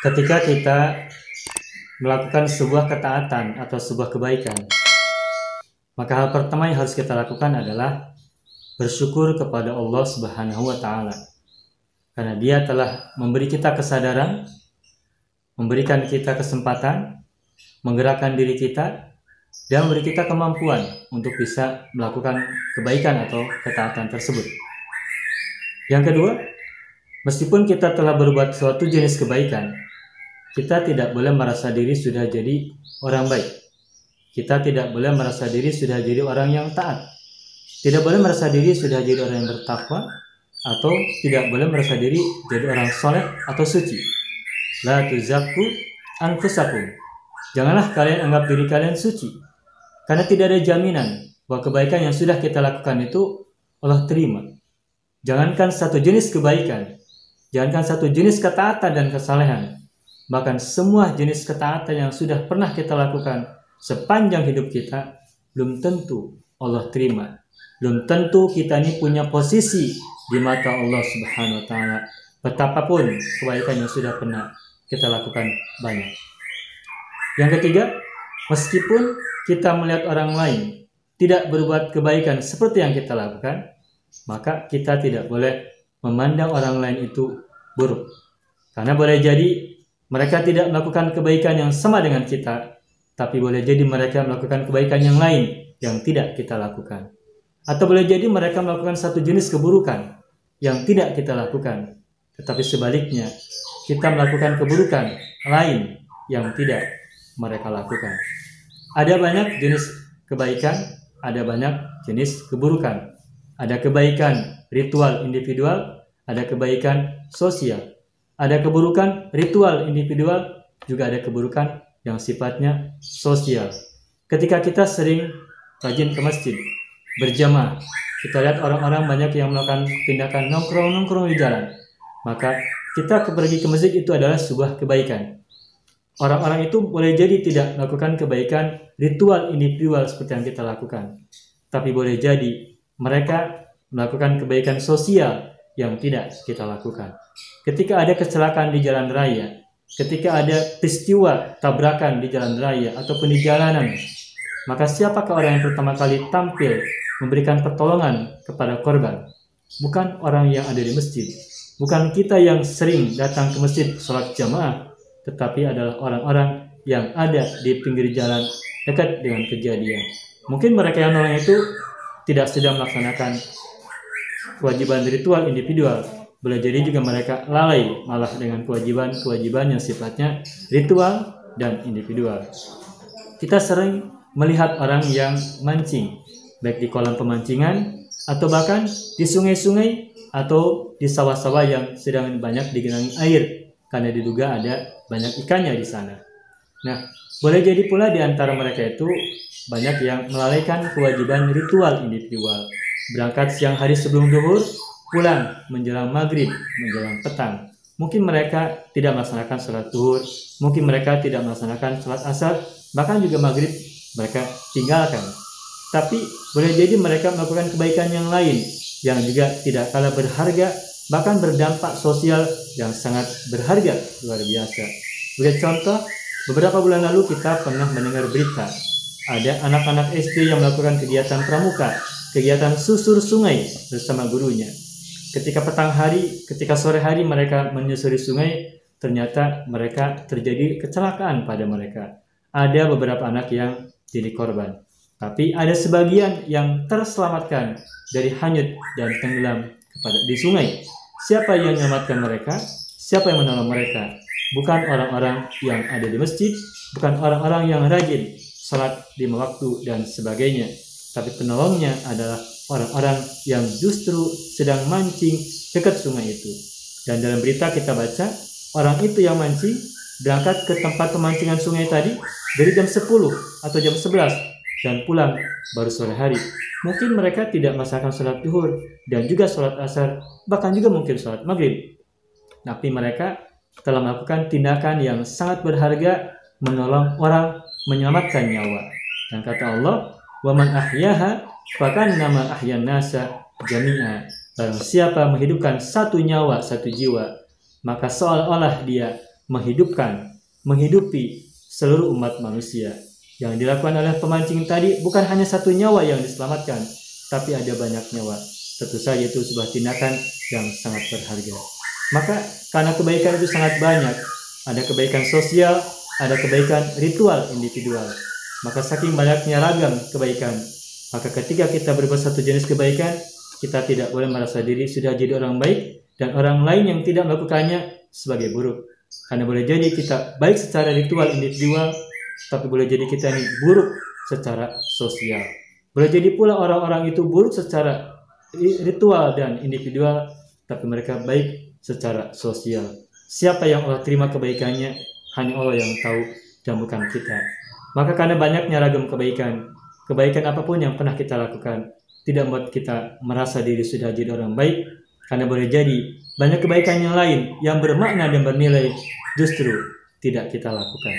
Ketika kita melakukan sebuah ketaatan atau sebuah kebaikan, maka hal pertama yang harus kita lakukan adalah bersyukur kepada Allah Subhanahu wa Ta'ala, karena Dia telah memberi kita kesadaran, memberikan kita kesempatan, menggerakkan diri kita, dan memberi kita kemampuan untuk bisa melakukan kebaikan atau ketaatan tersebut. Yang kedua, meskipun kita telah berbuat suatu jenis kebaikan, kita tidak boleh merasa diri sudah jadi orang baik. Kita tidak boleh merasa diri sudah jadi orang yang taat. Tidak boleh merasa diri sudah jadi orang yang bertakwa, atau tidak boleh merasa diri jadi orang soleh atau suci. La tuzakku anfusakum. Janganlah kalian anggap diri kalian suci, karena tidak ada jaminan bahwa kebaikan yang sudah kita lakukan itu Allah terima. Jangankan satu jenis kebaikan, jangankan satu jenis ketaatan dan kesalehan, bahkan semua jenis ketaatan yang sudah pernah kita lakukan sepanjang hidup kita, belum tentu Allah terima. Belum tentu kita ini punya posisi di mata Allah Subhanahu wa Ta'ala, betapapun kebaikan yang sudah pernah kita lakukan banyak. Yang ketiga, meskipun kita melihat orang lain tidak berbuat kebaikan seperti yang kita lakukan, maka kita tidak boleh memandang orang lain itu buruk. Karena boleh jadi mereka tidak melakukan kebaikan yang sama dengan kita, tapi boleh jadi mereka melakukan kebaikan yang lain yang tidak kita lakukan. Atau boleh jadi mereka melakukan satu jenis keburukan yang tidak kita lakukan, tetapi sebaliknya kita melakukan keburukan lain yang tidak mereka lakukan. Ada banyak jenis kebaikan, ada banyak jenis keburukan. Ada kebaikan ritual individual, ada kebaikan sosial. Ada keburukan ritual individual, juga ada keburukan yang sifatnya sosial. Ketika kita sering rajin ke masjid, berjamaah, kita lihat orang-orang banyak yang melakukan tindakan nongkrong-nongkrong di jalan, maka kita pergi ke masjid itu adalah sebuah kebaikan. Orang-orang itu boleh jadi tidak melakukan kebaikan ritual individual seperti yang kita lakukan, tapi boleh jadi mereka melakukan kebaikan sosial yang tidak kita lakukan. Ketika ada kecelakaan di jalan raya, ketika ada peristiwa tabrakan di jalan raya ataupun di jalanan, maka siapakah orang yang pertama kali tampil memberikan pertolongan kepada korban? Bukan orang yang ada di masjid, bukan kita yang sering datang ke masjid sholat jamaah, tetapi adalah orang-orang yang ada di pinggir jalan dekat dengan kejadian. Mungkin mereka yang nolong itu tidak sedang melaksanakan kewajiban ritual individual, boleh jadi juga mereka lalai malah dengan kewajiban-kewajiban yang sifatnya ritual dan individual. Kita sering melihat orang yang mancing, baik di kolam pemancingan atau bahkan di sungai-sungai atau di sawah-sawah yang sedang banyak digenangi air, karena diduga ada banyak ikannya di sana. Nah, boleh jadi pula di antara mereka itu banyak yang melalaikan kewajiban ritual individual. Berangkat siang hari sebelum zuhur, pulang menjelang maghrib, menjelang petang. Mungkin mereka tidak melaksanakan sholat zuhur, mungkin mereka tidak melaksanakan sholat asar, bahkan juga maghrib mereka tinggalkan. Tapi boleh jadi mereka melakukan kebaikan yang lain yang juga tidak kalah berharga, bahkan berdampak sosial yang sangat berharga, luar biasa. Sebagai contoh, beberapa bulan lalu kita pernah mendengar berita ada anak-anak SD yang melakukan kegiatan pramuka, kegiatan susur sungai bersama gurunya. Ketika petang hari, ketika sore hari mereka menyusuri sungai, ternyata mereka terjadi kecelakaan pada mereka. Ada beberapa anak yang jadi korban, tapi ada sebagian yang terselamatkan dari hanyut dan tenggelam di sungai. Siapa yang menyelamatkan mereka? Siapa yang menolong mereka? Bukan orang-orang yang ada di masjid, bukan orang-orang yang rajin salat 5 waktu dan sebagainya, tapi penolongnya adalah orang-orang yang justru sedang mancing dekat sungai itu. Dan dalam berita kita baca, orang itu yang mancing berangkat ke tempat pemancingan sungai tadi dari jam 10 atau jam 11 dan pulang baru sore hari. Mungkin mereka tidak melaksanakan sholat zuhur dan juga sholat asar, bahkan juga mungkin sholat maghrib. Tapi mereka telah melakukan tindakan yang sangat berharga, menolong orang, menyelamatkan nyawa. Dan kata Allah, "Wa man ahyaha fakannama ahyan nasa jami'a." Barang siapa menghidupkan satu nyawa, satu jiwa, maka seolah-olah dia menghidupi seluruh umat manusia. Yang dilakukan oleh pemancing tadi bukan hanya satu nyawa yang diselamatkan, tapi ada banyak nyawa. Tentu saja itu sebuah tindakan yang sangat berharga. Maka karena kebaikan itu sangat banyak, ada kebaikan sosial, ada kebaikan ritual individual. Maka saking banyaknya ragam kebaikan, maka ketika kita berbuat satu jenis kebaikan, kita tidak boleh merasa diri sudah jadi orang baik dan orang lain yang tidak melakukannya sebagai buruk. Karena boleh jadi kita baik secara ritual individual, tapi boleh jadi kita ini buruk secara sosial. Boleh jadi pula orang-orang itu buruk secara ritual dan individual, tapi mereka baik secara sosial. Siapa yang Allah terima kebaikannya, hanya Allah yang tahu dan bukan kita. Maka karena banyaknya ragam kebaikan apapun yang pernah kita lakukan, tidak membuat kita merasa diri sudah jadi orang baik, karena boleh jadi banyak kebaikan yang lain yang bermakna dan bernilai justru tidak kita lakukan.